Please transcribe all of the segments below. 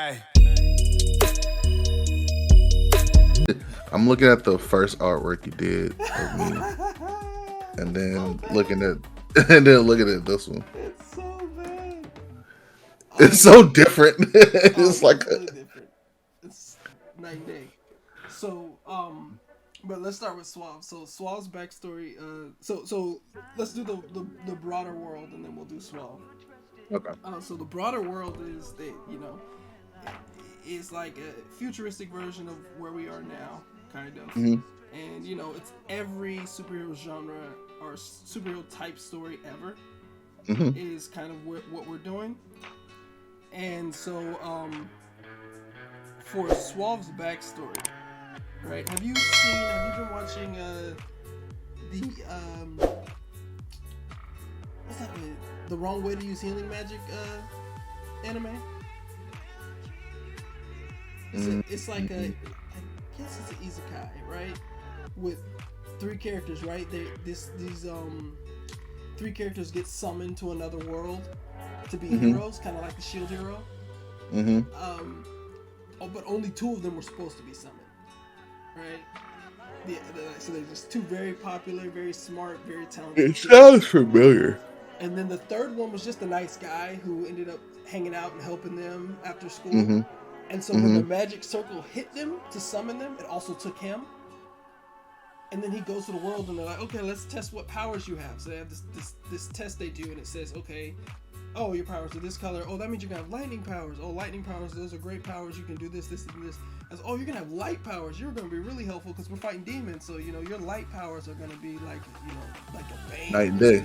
Hey. I'm looking at the first artwork you did of me, and then looking at this one. It's so bad. It's Um, so different. oh It's yeah, like, it's really different. It's night and day. So, but let's start with Suave. So Suave's backstory. So let's do the broader world, and then we'll do Suave. okay. So the broader world is that is like a futuristic version of where we are now, kind of. Hmm. And it's every superhero genre or superhero type story ever Hmm. is kind of what we're doing. And so, for Suave's backstory, right? Have you been watching the what's that? The Wrong Way to Use Healing Magic anime? It's like I guess it's an isekai, right? With three characters, right? These three characters get summoned to another world to be Hmm. heroes, kind of like the Shield Hero. Hmm. But only two of them were supposed to be summoned, right? Yeah, so they're just two very popular, very smart, very talented It kids. sounds familiar. And then the third one was just a nice guy who ended up hanging out and helping them after school. Hmm. And so when Hmm. the magic circle hit them to summon them, it also took him. And then he goes to the world and they're like, okay, let's test what powers you have. So they have this test they do, and it says, okay, oh, your powers are this color. Oh, that means you can have lightning powers. Oh, lightning powers, those are great powers. You can do this, this, and this. As, oh, you're gonna have light powers. You're gonna be really helpful because we're fighting demons. So your light powers are gonna be like like a bane Night and day.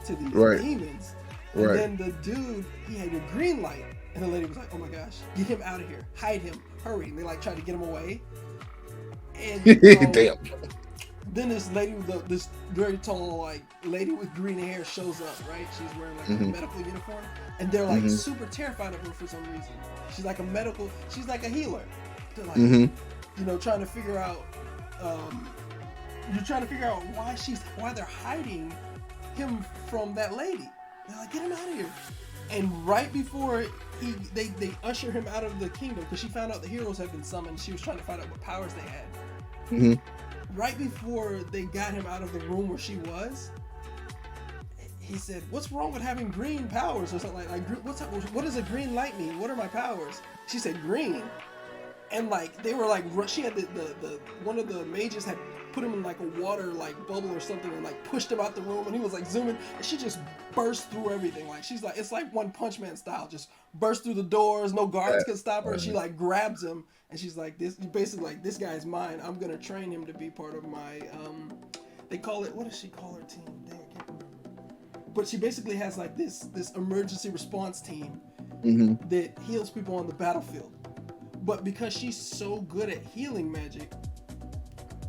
to these Right. demons. And Right. then the dude, he had a green light, and the lady was like, oh my gosh, get him out of here, hide him, hurry. And they like tried to get him away. And Damn. then this lady with this very tall like lady with green hair shows up, right? She's wearing like a Hmm. medical uniform, and they're like Hmm. super terrified of her for some reason. She's like a healer. They're like, Hmm. trying to figure out, you're trying to figure out why they're hiding him from that lady. They're like, get him out of here. And right before they usher him out of the kingdom, because she found out the heroes had been summoned, she was trying to find out what powers they had. Hmm. Right before they got him out of the room where she was, he said, "What's wrong with having green powers?" or something like what does a green light mean? What are my powers? She said green, and like they were like she had the one of the mages had put him in like a water like bubble or something and like pushed him out the room, and he was like zooming, and she just burst through everything. Like she's like it's like One Punch Man style, just burst through the doors. No guards could stop her. She like grabs him. And she's like, this basically like this guy's mine. I'm gonna train him to be part of my they call it, what does she call her team? Dang, I can't remember. But she basically has like this emergency response team Hmm. that heals people on the battlefield. But because she's so good at healing magic,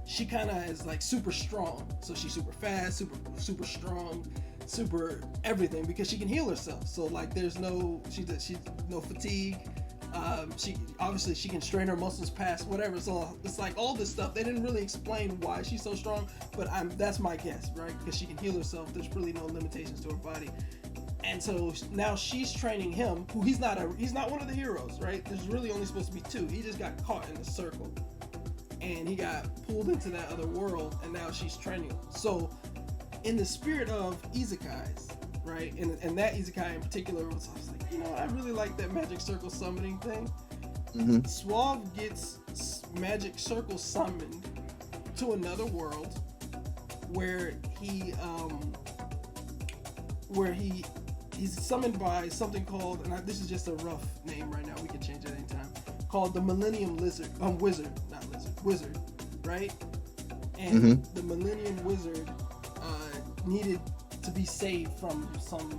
she kind of is like super strong. So she's super fast, super strong, super everything because she can heal herself. So like there's no she's no fatigue. She can strain her muscles past whatever. So it's like all this stuff. They didn't really explain why she's so strong, but that's my guess, right? Because she can heal herself. There's really no limitations to her body. And so now she's training him, who he's not one of the heroes, right? There's really only supposed to be two. He just got caught in a circle, and he got pulled into that other world, and now she's training him. So, in the spirit of isekais, right? And that isekai in particular I was like, I really like that magic circle summoning thing. Hmm. Suave gets magic circle summoned to another world where he's summoned by something called, and this is just a rough name right now, we can change it anytime, called the Millennium Wizard, right? And the Millennium Wizard needed to be saved from some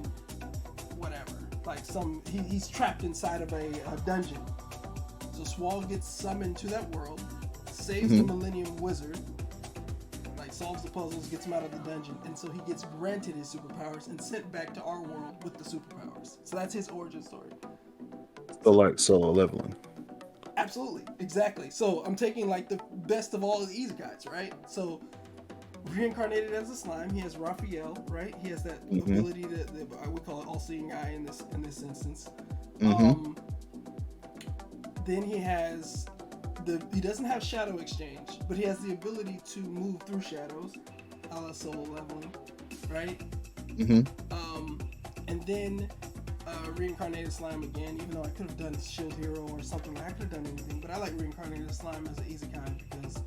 whatever, like he's trapped inside of a dungeon. So Suave gets summoned to that world, saves the Millennium Wizard, like solves the puzzles, gets him out of the dungeon, and so he gets granted his superpowers and sent back to our world with the superpowers. So that's his origin story. So like solo leveling. Absolutely, exactly. So I'm taking like the best of all the isekais, right? So reincarnated as a slime, he has Raphael, right? He has that ability that I would call it all-seeing eye in this instance. Hmm. Then he doesn't have shadow exchange, but he has the ability to move through shadows, a la solo leveling, right? Mm-hmm. And then reincarnated slime again. Even though I could have done shield hero or something, I could have done anything. But I like reincarnated slime as an easy kind because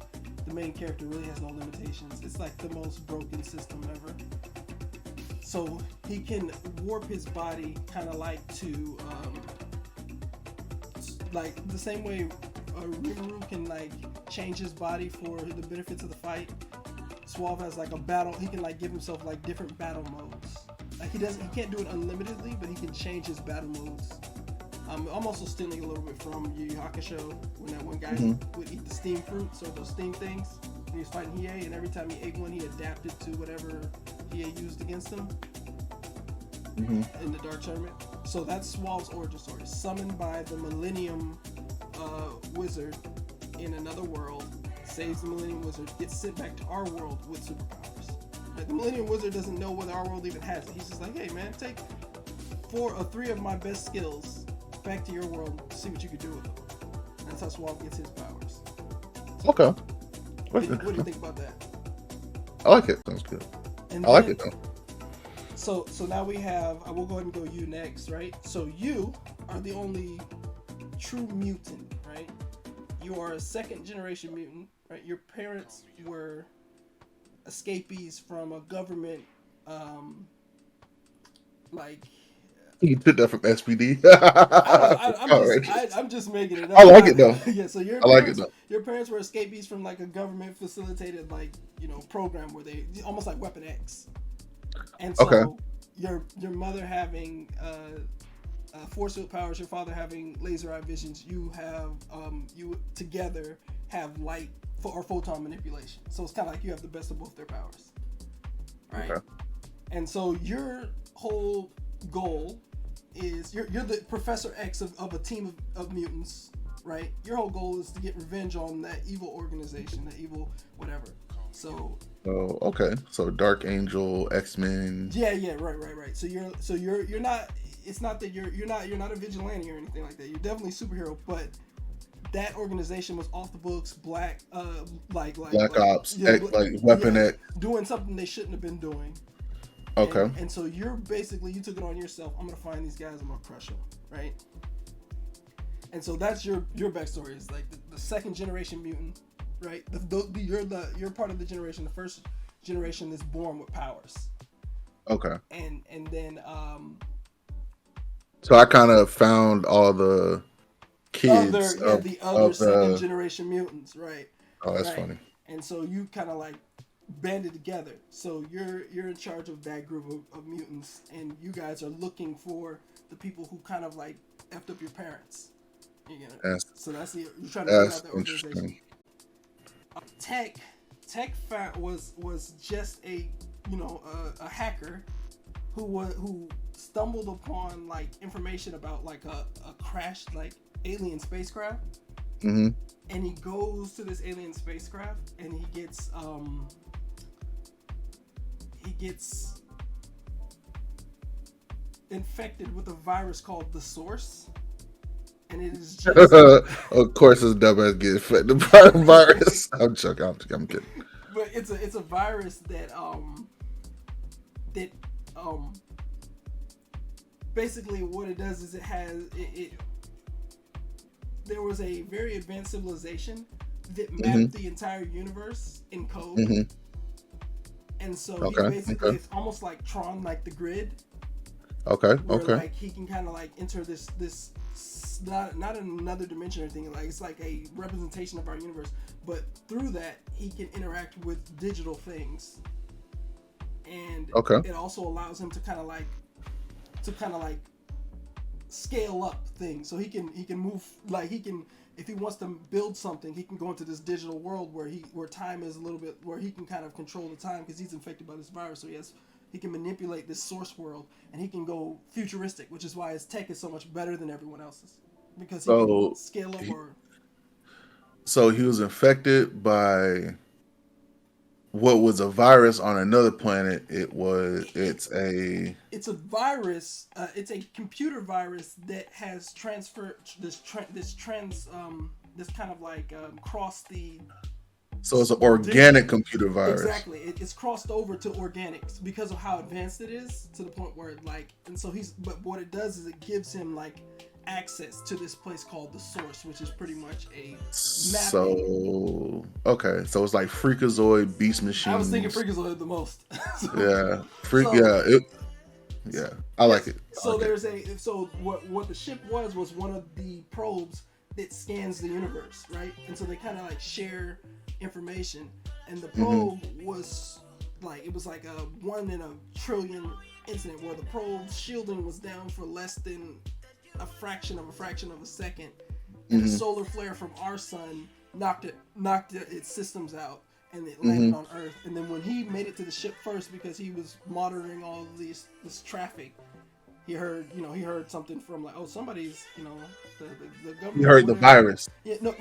the main character really has no limitations. It's like the most broken system ever. So he can warp his body kind of like to like the same way Rimuru can like change his body for the benefits of the fight. Suave has like a battle. He can like give himself like different battle modes. Like he can't do it unlimitedly, but he can change his battle modes. I'm also stealing a little bit from Yu Yu Hakusho when that one guy would eat the steam fruits or those steam things. He was fighting Hiei, and every time he ate one, he adapted to whatever Hiei used against him in the Dark Tournament. So that's Suave's origin story. Summoned by the Millennium Wizard in another world, saves the Millennium Wizard, gets sent back to our world with superpowers. Like, the Millennium Wizard doesn't know whether our world even has it. He's just like, hey man, take 4 or 3 of my best skills back to your world, see what you can do with them. And that's how Suave gets his powers. Okay. What do you think about that? I like it. Sounds good. And I like it though. So now we have. I will go ahead and go you next, right? So you are the only true mutant, right? You are a second generation mutant, right? Your parents were escapees from a government, like. You took that from SPD. I'm just making it up. I like it though. Yeah, so your parents were escapees from like a government facilitated like program where they almost like Weapon X, and so your mother having force field powers, your father having laser eye visions, you have you together have light or photon manipulation. So it's kind of like you have the best of both their powers, right? Okay. And so your whole goal is you're the Professor X of a team of mutants, right? Your whole goal is to get revenge on that evil organization, that evil whatever. So okay. So Dark Angel, X-Men. Yeah, right. So you're not. It's not that you're not a vigilante or anything like that. You're definitely a superhero, but that organization was off the books. Black Ops, Weapon X, doing something they shouldn't have been doing. Okay. And so you took it on yourself. I'm gonna find these guys. I'm gonna crush them, right? And so that's your backstory. Is like the second generation mutant, right? You're part of the generation, the first generation that's born with powers. Okay. And then So I kind of found all the kids the other second generation mutants, right? Oh, that's funny. And so you kind of like banded together. So you're in charge of that group of mutants, and you guys are looking for the people who kind of like effed up your parents. So that's you're trying to figure out the organization. Tech was just a hacker who stumbled upon like information about like a crashed like alien spacecraft. Mm-hmm. And he goes to this alien spacecraft and he gets infected with a virus called the Source, and it is just of course his dumbass get infected by the virus. I'm joking. I'm kidding. But it's a virus that basically what it does is there was a very advanced civilization that mapped the entire universe in code. Mm-hmm. And so it's almost like Tron, like the grid. Okay. Where, like he can kind of like enter this not in another dimension or anything. Like it's like a representation of our universe, but through that he can interact with digital things. And it also allows him to kind of like scale up things. So he can move, like he can, if he wants to build something, he can go into this digital world where time is a little bit, where he can kind of control the time because he's infected by this virus. So he can manipulate this source world, and he can go futuristic, which is why his tech is so much better than everyone else's, because he can scale up. So he was infected by what was a virus on another planet, it's a virus. It's a computer virus that has transferred this kind of like crossed the so it's an organic computer virus. exactly. It's crossed over to organics because of how advanced it is, to the point where and so but what it does is it gives him like access to this place called the Source, which is pretty much a mapping. So okay, so it's like Freakazoid, Beast Machine. I was thinking Freakazoid the most. Yeah, I like it. So there's what the ship was one of the probes that scans the universe, right? And so they kind of like share information, and the probe was like, it was like a 1 in a trillion incident where the probe's shielding was down for less than a fraction of a second, and a solar flare from our sun knocked its systems out, and it landed on Earth. And then when he made it to the ship first, because he was monitoring all of this traffic, he heard something from like, oh, somebody's, the government. He heard the virus. Yeah, no,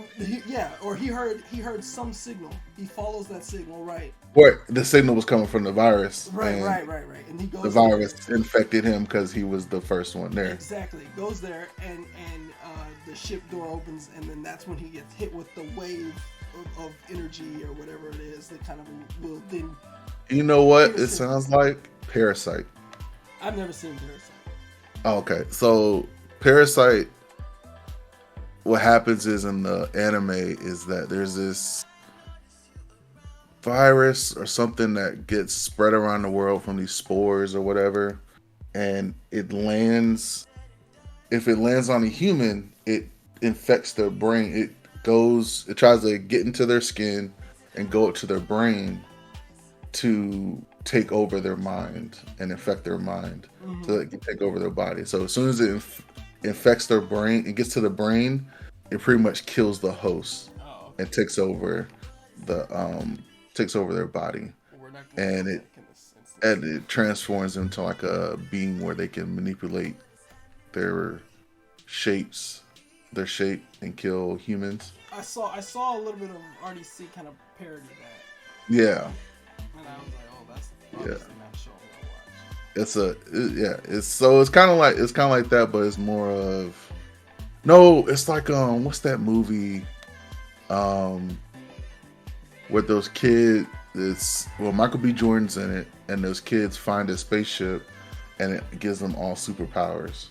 or he heard some signal. He follows that signal, right? Where the signal was coming from the virus. Right. And he goes. The virus infected him because he was the first one there. Exactly. Goes there, and the ship door opens, and then that's when he gets hit with the wave of energy or whatever it is that kind of will then. You know what it sounds like? Parasite. I've never seen Parasite. Oh, okay, so Parasite. What happens is in the anime is that there's this virus or something that gets spread around the world from these spores or whatever, and it lands. If it lands on a human, it infects their brain. It tries to get into their skin and go up to their brain to take over their mind and infect their mind, so it can take over their body. So as soon as it infects their brain, it gets to the brain, it pretty much kills the host and takes over their body, and it transforms them to like a being where they can manipulate their shape and kill humans. I saw a little bit of RDC kind of parody that. Yeah. And I was like, oh, that's obviously not a show I'm gonna watch. It's kind of like that, but it's more of it's like what's that movie with those kids? Michael B. Jordan's in it, and those kids find a spaceship, and it gives them all superpowers.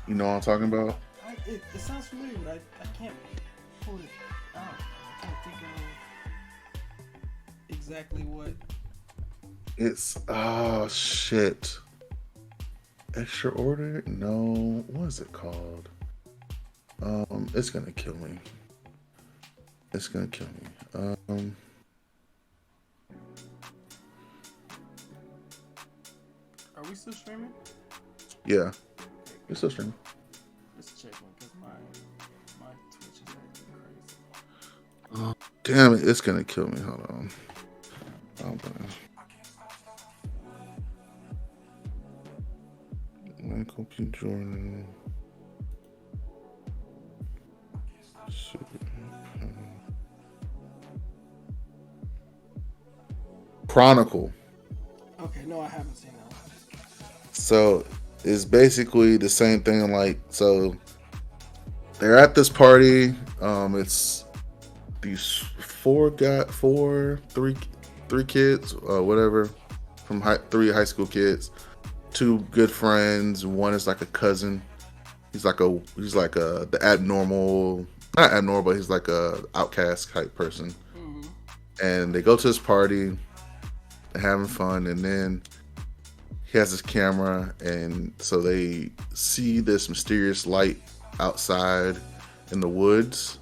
You know what I'm talking about? It sounds familiar, but I can't pull it out. I can't think of exactly what. It's shit. Extraordinary? No. What is it called? It's gonna kill me. Are we still streaming? Yeah. It's still streaming. Let's check one, because my Twitch is acting crazy. Oh, damn it, it's gonna kill me. Hold on. Michael B. Jordan. Chronicle. Okay, no, I haven't seen that one. So it's basically the same thing. Like, so they're at this party. It's these three kids, whatever, from three high school kids. Two good friends. One is like a cousin. He's like the abnormal, not abnormal, but he's like a outcast type person. And they go to this party, they're having fun, and then he has his camera, and so they see this mysterious light outside in the woods,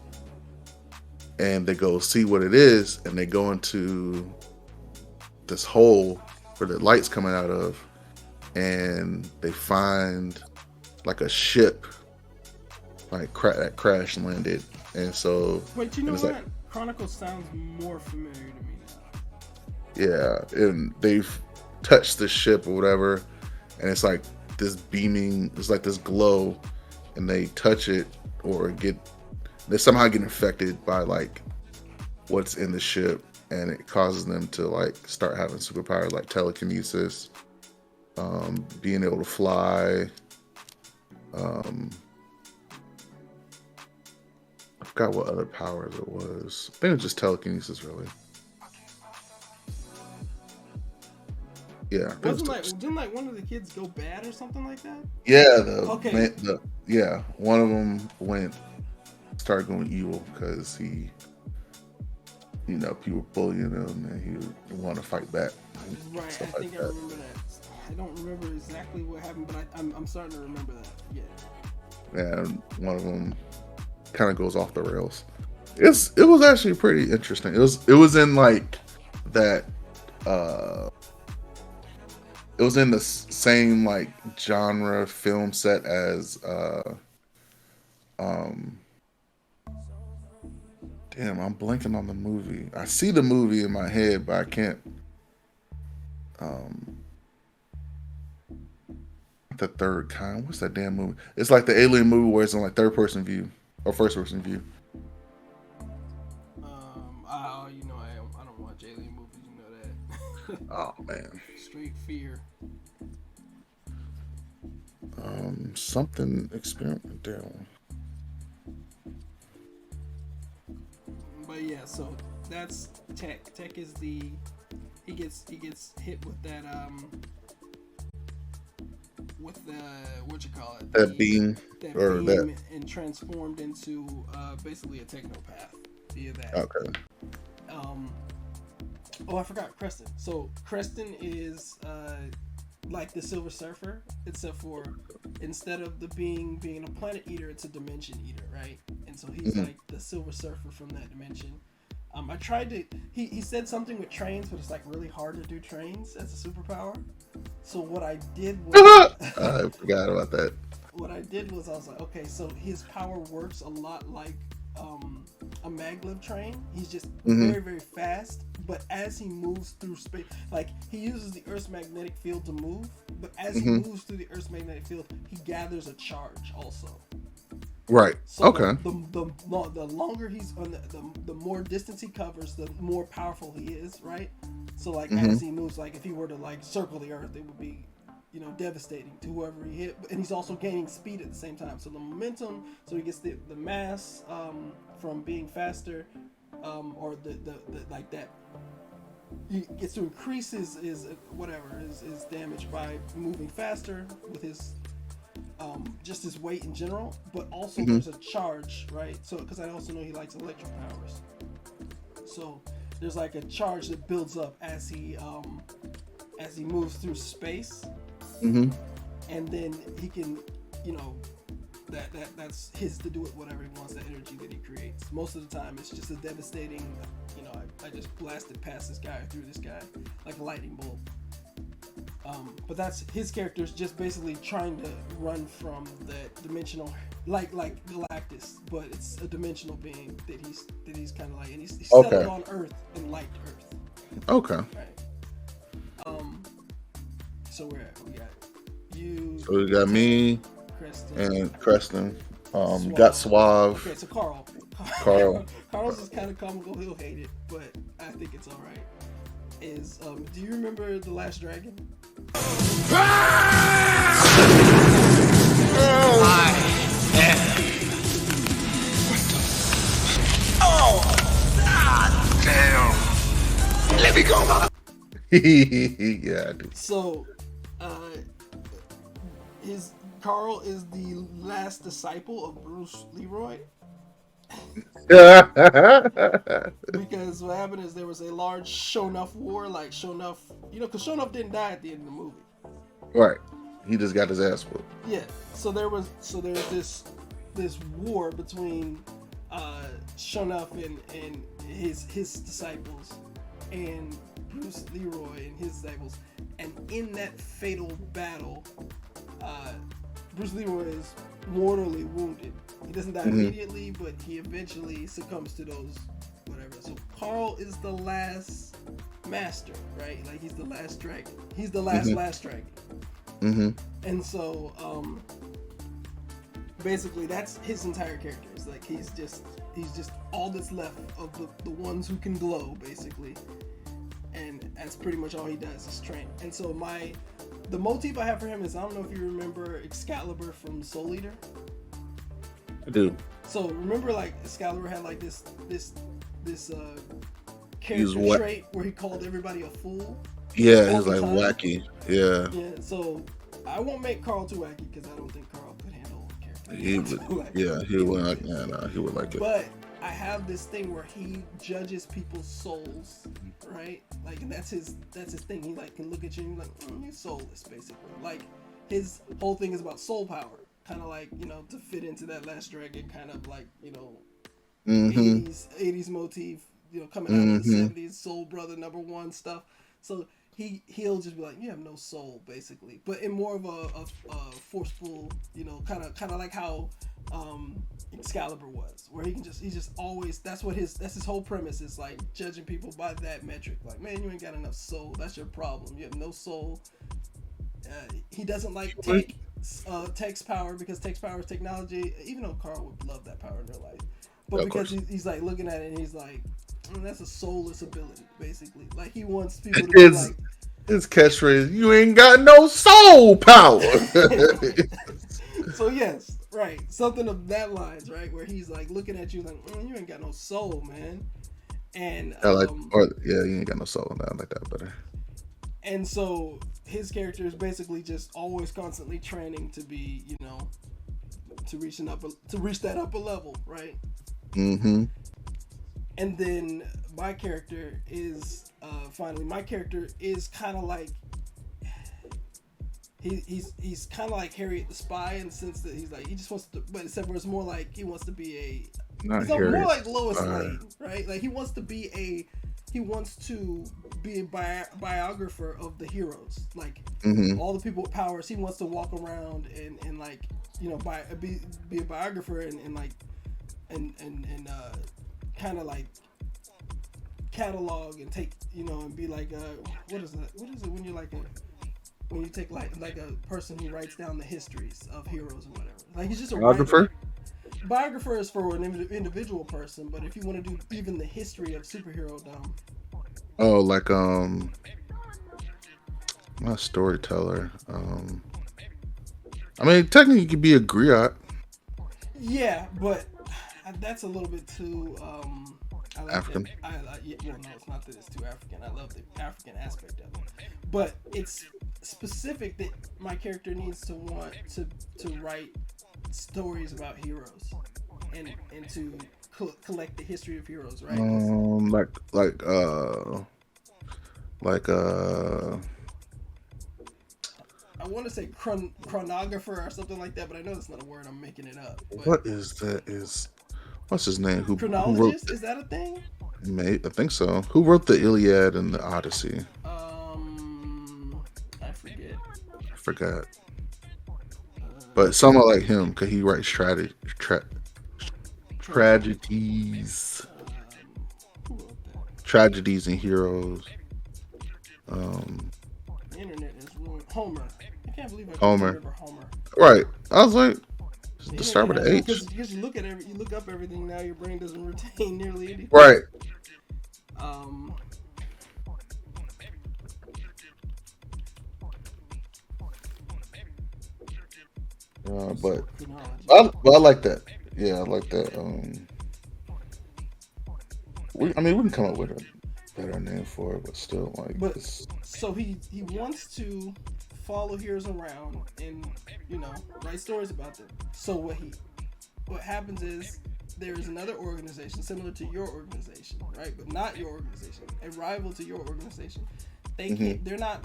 and they go see what it is, and they go into this hole where the light's coming out of, and they find like a ship that crash landed. And so wait, you know what? Like, Chronicle sounds more familiar to me now. Yeah, and they've touched the ship or whatever, and it's like this beaming, it's like this glow, and they touch it or they somehow get infected by like what's in the ship, and it causes them to like start having superpowers like telekinesis, being able to fly. Um, I forgot what other powers it was. I think it was just telekinesis, really. Yeah, I think it was Didn't like one of the kids go bad or something like that? yeah, Okay. one of them started going evil because people bullying him and he wanted to fight back and Right, I stuff like think I that. remember that. I don't remember exactly what happened, but I'm starting to remember that. Yeah. And one of them kind of goes off the rails. It was actually pretty interesting. It was in like that. It was in the same like genre film set as um damn, I'm blanking on the movie. I see the movie in my head, but I can't. Um, the third kind. What's that damn movie? It's like the alien movie where it's on like third person view or first person view. I don't watch alien movies. You know that. Oh man. Straight fear. Something experimental. But yeah, so that's Tech. Tech is he gets hit with that with the what you call it, That beam that or beam that. and transformed into basically a technopath via that. Okay. Um, oh, I forgot Creston. So Creston is like the Silver Surfer, except for instead of the being a planet eater, it's a dimension eater, right? And so he's like the Silver Surfer from that dimension. I tried to. He said something with trains, but it's like really hard to do trains as a superpower. So what I did was I forgot about that. what I did was I was like, okay, so his power works a lot like a maglev train. He's just very, very fast, but as he moves through space, like he uses the Earth's magnetic field to move, but as he moves through the Earth's magnetic field, he gathers a charge also. Right. So Okay. the longer he's on the more distance he covers, the more powerful he is, right? So like as he moves, like if he were to like circle the Earth, it would be devastating to whoever he hit. And he's also gaining speed at the same time. So the momentum, so he gets the mass from being faster, or the like that. He gets to increase his damage by moving faster with his just his weight in general, but also there's a charge, right? So because I also know he likes electric powers, so there's like a charge that builds up as he moves through space, and then he can, that's his to do with whatever he wants. That energy that he creates, most of the time, it's just a devastating. I just blasted past this guy, through this guy like a lightning bolt. But that's his character's just basically trying to run from that dimensional, like Galactus, but it's a dimensional being that he's kind of like, and he's settled on Earth and liked Earth. Okay. Right. So we got you. So we got me and Creston. Got Suave. Okay, so Carl. Carl's is kind of comical. He'll hate it, but I think it's all right. Do you remember The Last Dragon? Damn. Let me go. Yeah, I do. So, Carl is the last disciple of Bruce Leroy. Because what happened is there was a large Sho'nuff war, like Sho'nuff, because Sho'nuff didn't die at the end of the movie. Right. He just got his ass whooped. Yeah. So there was this war between Sho'nuff and his disciples, and Bruce Leroy and his disciples, and in that fatal battle, Bruce Leroy is mortally wounded. He doesn't die immediately, but he eventually succumbs to those whatever. So Carl is the last master, right? Like he's the last dragon. He's the last dragon. And so basically that's his entire character. It's like he's just all that's left of the ones who can glow, basically. And that's pretty much all he does is train. And so the motif I have for him is, I don't know if you remember Excalibur from Soul Eater. I do. So remember, like, Excalibur had like this character trait where he called everybody a fool. Yeah, he's like wacky. Yeah. Yeah. So I won't make Carl too wacky because I don't think Carl could handle a character. He would. Yeah, he would like. Yeah, no, he would like it. But I have this thing where he judges people's souls, right? Like, and that's his thing. He like can look at you and be like, you're soulless, basically. Like, his whole thing is about soul power, kind of like, you know, to fit into that Last Dragon kind of like, you know, 80s motif, you know, coming out of the 70s, Soul Brother #1 stuff. So he'll just be like, you have no soul, basically, but in more of a forceful, you know, kind of like how Excalibur was, where he's just always, that's his whole premise, is like judging people by that metric. Like, man, you ain't got enough soul. That's your problem. You have no soul. He doesn't like tech's power, because tech's power is technology, even though Carl would love that power in real life. But yeah, because he's like looking at it and he's like, that's a soulless ability, basically. Like, he wants people to be like, his catchphrase, you ain't got no soul power. So yes, right, something of that lines, right, where he's like looking at you like, you ain't got no soul, man. And you ain't got no soul. I like that better. And so his character is basically just always constantly training to be, you know, to reach that upper level, right? Mm-hmm. And then my character is kind of like, he's kind of like Harriet the Spy, in the sense that he's like, he just wants to, but except for it's more like he wants to be more like Lois Lane, right? Like, he wants to be a biographer of the heroes, like all the people with powers. He wants to walk around and like, you know, be a biographer and like and kind of like catalog and take, you know, and be like, what is it when you're like when you take like a person who writes down the histories of heroes or whatever. Like, he's just a biographer. Biographer is for an individual person, but if you want to do even the history of superhero-dom. Oh, like not a storyteller. I mean, technically you could be a griot. Yeah, but that's a little bit too African. Well, no, it's not that it's too African. I love the African aspect of it, but it's specific that my character needs to want to write stories about heroes and to collect the history of heroes, right? I want to say chronographer or something like that, but I know that's not a word. I'm making it up. What is that? What's his name? Chronologist? Is that a thing? I think so. Who wrote the Iliad and the Odyssey? I forgot. But someone like him, because he writes tragedies. Tragedies and heroes. The internet is ruined. Homer. I can't believe I Homer. remember Homer. Right. I was like, to start with the H. Because you look up everything now, your brain doesn't retain nearly anything. Right. But I like that. Yeah, I like that. We can come up with a better name for it, but still, like. But so he wants to follow heroes around and, you know, write stories about them. So what happens is, there is another organization similar to your organization, right? But not your organization, a rival to your organization. They're not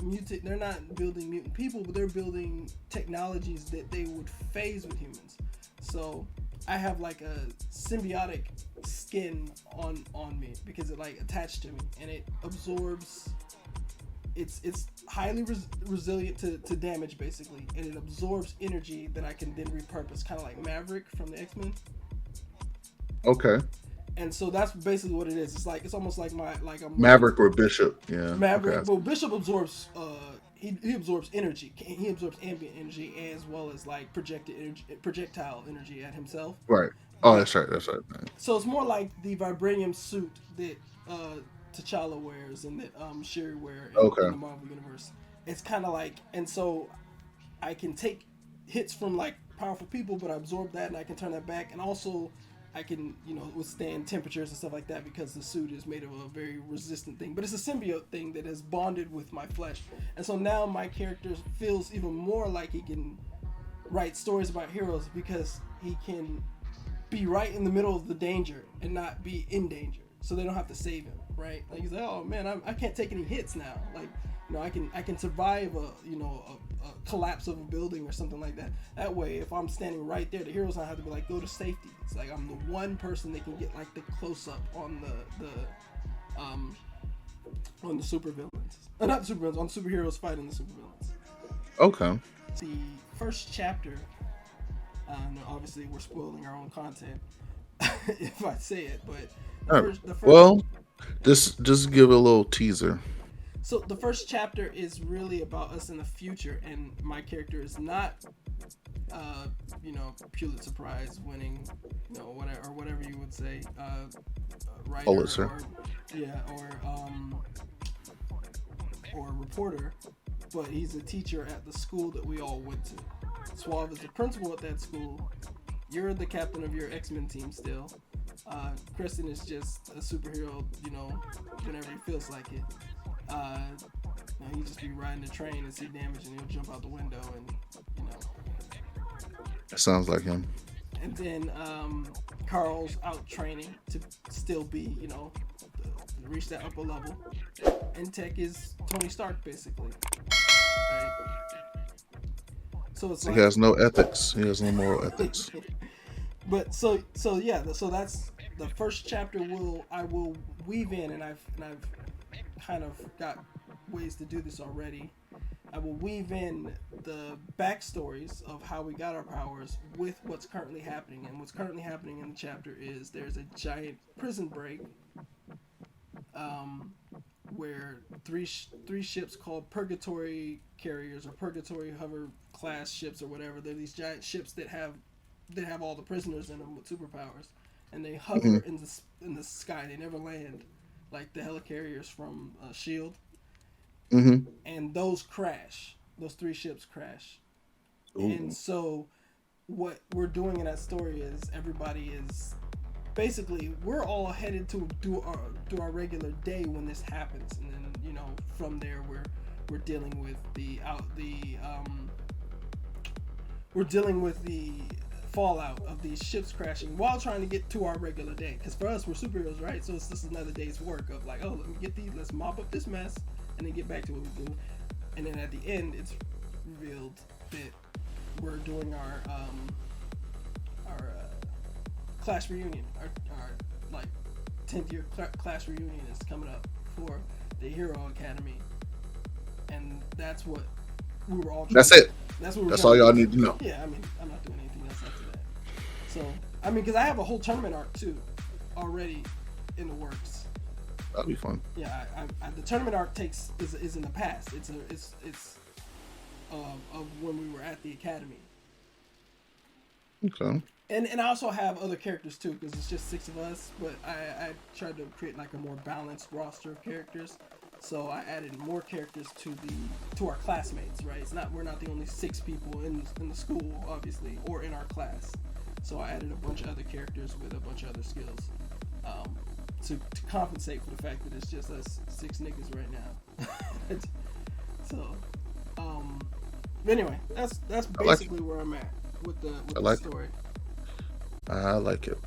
building mutant people, but they're building technologies that they would phase with humans. So I have like a symbiotic skin on me, because it like attached to me, and it absorbs. It's highly resilient to damage, basically, and it absorbs energy that I can then repurpose, kind of like Maverick from the X-Men. Okay. And so that's basically what it is. It's almost like a Maverick or Bishop. Yeah. Maverick. Okay. Well, Bishop absorbs he absorbs energy. He absorbs ambient energy as well as like projectile energy at himself. Right. Oh, Yeah. that's right. That's right. So it's more like the vibranium suit that T'Challa wears and that Shuri wear in Okay. the Marvel universe. It's kind of like, and so I can take hits from like powerful people, but I absorb that and I can turn that back, and also I can withstand temperatures and stuff like that because the suit is made of a very resistant thing. But it's a symbiote thing that has bonded with my flesh, and so now my character feels even more like he can write stories about heroes because he can be right in the middle of the danger and not be in danger, so they don't have to save him. Right? Like he's like, oh man, I can't take any hits now. Like I can survive a collapse of a building or something like that. That way, if I'm standing right there, the heroes don't have to be like go to safety. It's like I'm the one person they can get like the close up on the supervillains. Not the supervillains, on superheroes fighting the supervillains. Okay. The first chapter. Obviously, we're spoiling our own content if I say it, but All right. the first Well, just give a little teaser. so the first chapter is really about us in the future, and my character is not, Pulitzer Prize winning, whatever you would say, writer Pulitzer. or reporter, but he's a teacher at the school that we all went to. Suave is the principal at that school. You're the captain of your X-Men team still. Kristen is just a superhero, whenever he feels like it. He'll just be riding the train and see damage and he'll jump out the window and. That sounds like him. And then Carl's out training to still be, reach that upper level. And Tech is Tony Stark, basically. Right? So it's He has no ethics. He has no moral ethics. But so that's the first chapter. I will weave in, and I've kind of got ways to do this already. I will weave in the backstories of how we got our powers with what's currently happening. And what's currently happening in the chapter is there's a giant prison break, where three ships called Purgatory carriers or Purgatory hover class ships or whatever. They're these giant ships that have all the prisoners in them with superpowers, and they hover in the sky. They never land, like the helicarriers from Shield. Mm-hmm. And those crash. Those three ships crash. Ooh. And so what we're doing in that story is everybody is basically we're all headed to do our regular day when this happens, and then from there we're dealing with we're dealing with the fallout of these ships crashing while trying to get to our regular day. Because for us, we're superheroes, right? So it's just another day's work of like, oh, let me get these, let's mop up this mess, and then get back to what we do. And then at the end, it's revealed that we're doing our class reunion, our like 10th year class reunion is coming up for the Hero Academy, and that's what we were all. That's it. That's all y'all need to know. Yeah, I mean, I'm not doing anything else after that. So, I mean, because I have a whole tournament arc too, already in the works. That'll be fun. Yeah, the tournament arc is in the past. It's of when we were at the academy. Okay. And I also have other characters too, because it's just 6 of us. But I tried to create like a more balanced roster of characters. So I added more characters to our classmates, right? We're not the only 6 people in the school, obviously, or in our class. So I added a bunch of other characters with a bunch of other skills, to compensate for the fact that it's just us 6 niggas right now. So, anyway, that's basically where I'm at with the story. I like it.